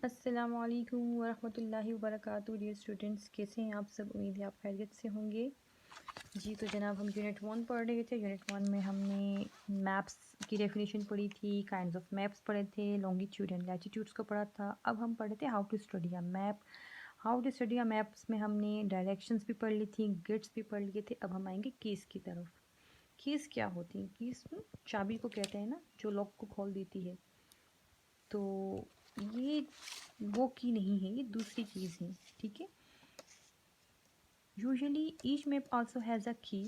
अस्सलामु अलैकुम वरहमतुल्लाहि वबरकातुहू। डियर स्टूडेंट्स, कैसे हैं आप सब? उम्मीद है आप खैरियत से होंगे। जी तो जनाब, हम यूनिट 1 पढ़ रहे थे। यूनिट 1 में हमने मैप्स की डेफिनेशन पढ़ी थी, काइंड्स ऑफ मैप्स पढ़े थे, लॉन्गिट्यूड एंड लैटिट्यूड्स को पढ़ा था। अब हम पढ़े थे how to study a map. How to study a maps में हमने डायरेक्शंस भी पढ़ ली थी, ग्रिड्स भी पढ़ लिए थे। अब हम आएंगे कीज़ की तरफ। कीज़ क्या होती हैं? कीज़ चाबी को कहते हैं ना, जो लॉक को खोल देती है। तो ये वो की नहीं है, ये दूसरी कीज़ है, ठीक है। Usually each map also has a की।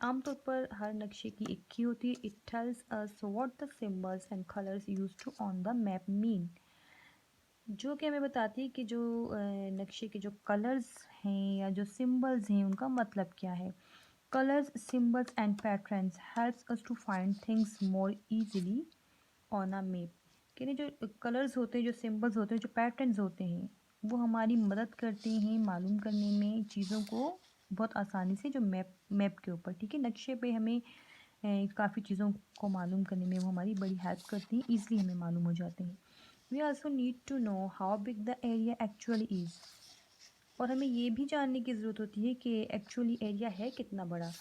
आमतौर पर हर नक्शे की एक की होती है। It tells us what the symbols and colours used to on the map mean. जो कि हमें बताती है कि जो नक्शे के जो कलर्स हैं या जो सिंबल्स हैं उनका मतलब क्या है। Colours, symbols and patterns helps us to find things more easily on a map. कह रहे जो कलर्स होते हैं, जो सिंबल्स होते हैं, जो पैटर्न्स होते हैं, वो हमारी मदद करते हैं मालूम करने में चीज़ों को बहुत आसानी से, जो मैप के ऊपर, ठीक है, नक्शे पे हमें काफ़ी चीज़ों को मालूम करने में वो हमारी बड़ी हेल्प करती हैं, ईज़िली हमें मालूम हो जाते हैं। We also need to know how big the area actually is. और हमें ये भी जानने की ज़रूरत होती है कि एक्चुअली एरिया है कितना बड़ा।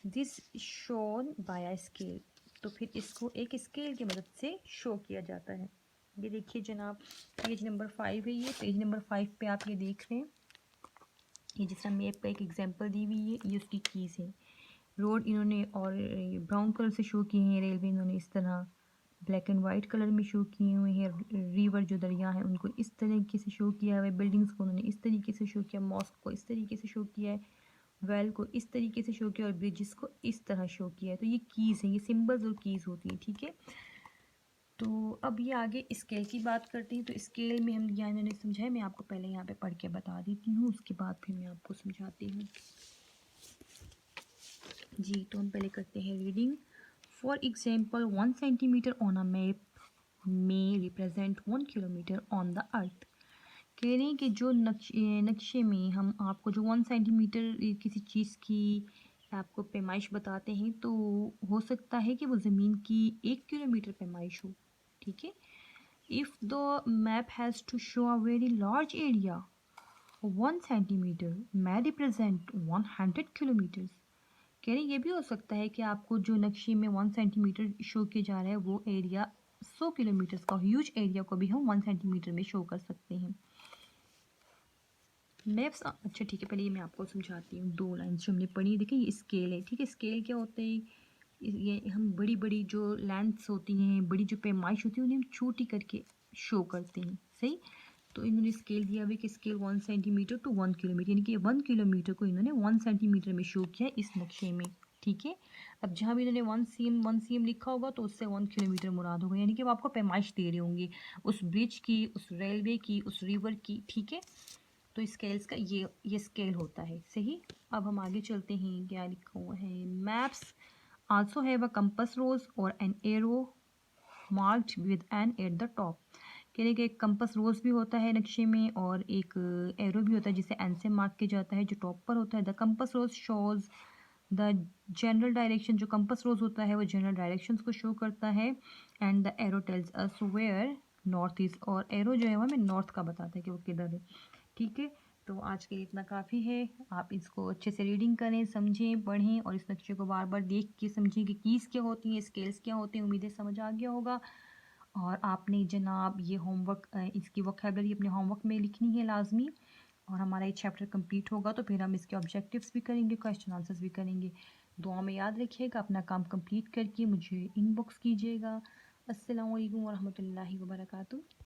This shown by a scale. तो फिर इसको एक स्केल की मदद से शो किया जाता है। ये देखिए जनाब, पेज नंबर 5 है, ये पेज नंबर 5 पे आप ये देख रहे हैं। ये जिस तरह मैप का एक एग्जांपल दी हुई है, ये उसकी कीज़ है। रोड इन्होंने और ब्राउन कलर से शो किए हैं, रेलवे इन्होंने इस तरह ब्लैक एंड वाइट कलर में शो किए हुए हैं। रिवर जो दरिया है उनको इस तरीके से शो किया हुआ है। बिल्डिंग्स को उन्होंने इस तरीके से शो किया, मॉस्क को इस तरीके से शो किया है, वेल को इस तरीके से शो किया और ब्रिजेस को इस तरह शो किया है। तो ये कीज़ है, ये सिंबल्स और कीज़ होती है, ठीक है। तो अब ये आगे स्केल की बात करते हैं। तो स्केल में हम यहाँ इन्होंने समझाया, मैं आपको पहले यहाँ पे पढ़ के बता देती हूँ, उसके बाद फिर मैं आपको समझाती हूँ। जी तो हम पहले करते हैं reading. For example 1 centimetre on a map में represent 1 kilometre on the earth. कह रहे हैं कि जो नक्शे में हम आपको जो 1 सेंटीमीटर किसी चीज़ की आपको पैमाइश बताते हैं, तो हो सकता है कि वो ज़मीन की 1 किलोमीटर पैमाइश हो, ठीक है। If the map has to show a very large area, 1 centimetre may represent 100 kilometres. कह रहे ये भी हो सकता है कि आपको जो नक्शे में 1 सेंटीमीटर शो किया जा रहा है वो एरिया 100 किलोमीटर्स का, ह्यूज एरिया को भी हम 1 सेंटीमीटर में शो कर सकते हैं। मैप्स, अच्छा ठीक है, पहले ये मैं आपको समझाती हूँ। 2 लाइन्स जो हमने पढ़ी, देखिए ये स्केल है, ठीक है। स्केल क्या होता है? ये हम बड़ी बड़ी जो लेंथ्स होती हैं, बड़ी जो पैमाइश होती है, उन्हें हम छोटी करके शो करते हैं, सही। तो इन्होंने स्केल दिया हुआ कि स्केल 1 सेंटीमीटर टू 1 किलोमीटर, यानी कि 1 किलोमीटर को इन्होंने 1 सेंटीमीटर में शो किया इस नक्शे में, ठीक है। अब जहाँ भी इन्होंने 1 cm लिखा होगा तो उससे 1 किलोमीटर मुराद होगा, यानी कि वो आपको पैमाइश दे रहे होंगे उस ब्रिज की, उस रेलवे की, उस रिवर की, ठीक है। तो स्केल्स का ये स्केल होता है, सही। अब हम आगे चलते हैं, क्या लिखा हुआ है। Maps also have a compass rose और an arrow marked with an at the top. कह रहे कि एक कंपास रोज भी होता है नक्शे में और एक एरो भी होता है जिसे एन से मार्क किया जाता है, जो टॉप पर होता है। The compass rose shows the general direction. जो कंपास रोज होता है वो जनरल डायरेक्शंस को शो करता है। And the arrow tells us where north east. और एरो जो है वो हमें नॉर्थ का बताता है कि वो किधर है, ठीक है। तो आज के लिए इतना काफ़ी है। आप इसको अच्छे से रीडिंग करें, समझें, पढ़ें और इस नक्शे को बार बार देख के समझें कि कीज़ क्या होती हैं, स्केल्स क्या होते हैं। उम्मीदें समझ आ गया होगा। और आपने जनाब ये होमवर्क, इसकी वोकैबुलरी अपने होमवर्क में लिखनी है लाजमी। और हमारा ये चैप्टर कंप्लीट होगा तो फिर हम इसके ऑब्जेक्टिव्स भी करेंगे, क्वेश्चन आंसर्स भी करेंगे। दुआ में याद रखिएगा, अपना काम कंप्लीट करके मुझे इनबॉक्स कीजिएगा। अस्सलाम वालेकुम वरहमतुल्लाहि वबरकातुहू।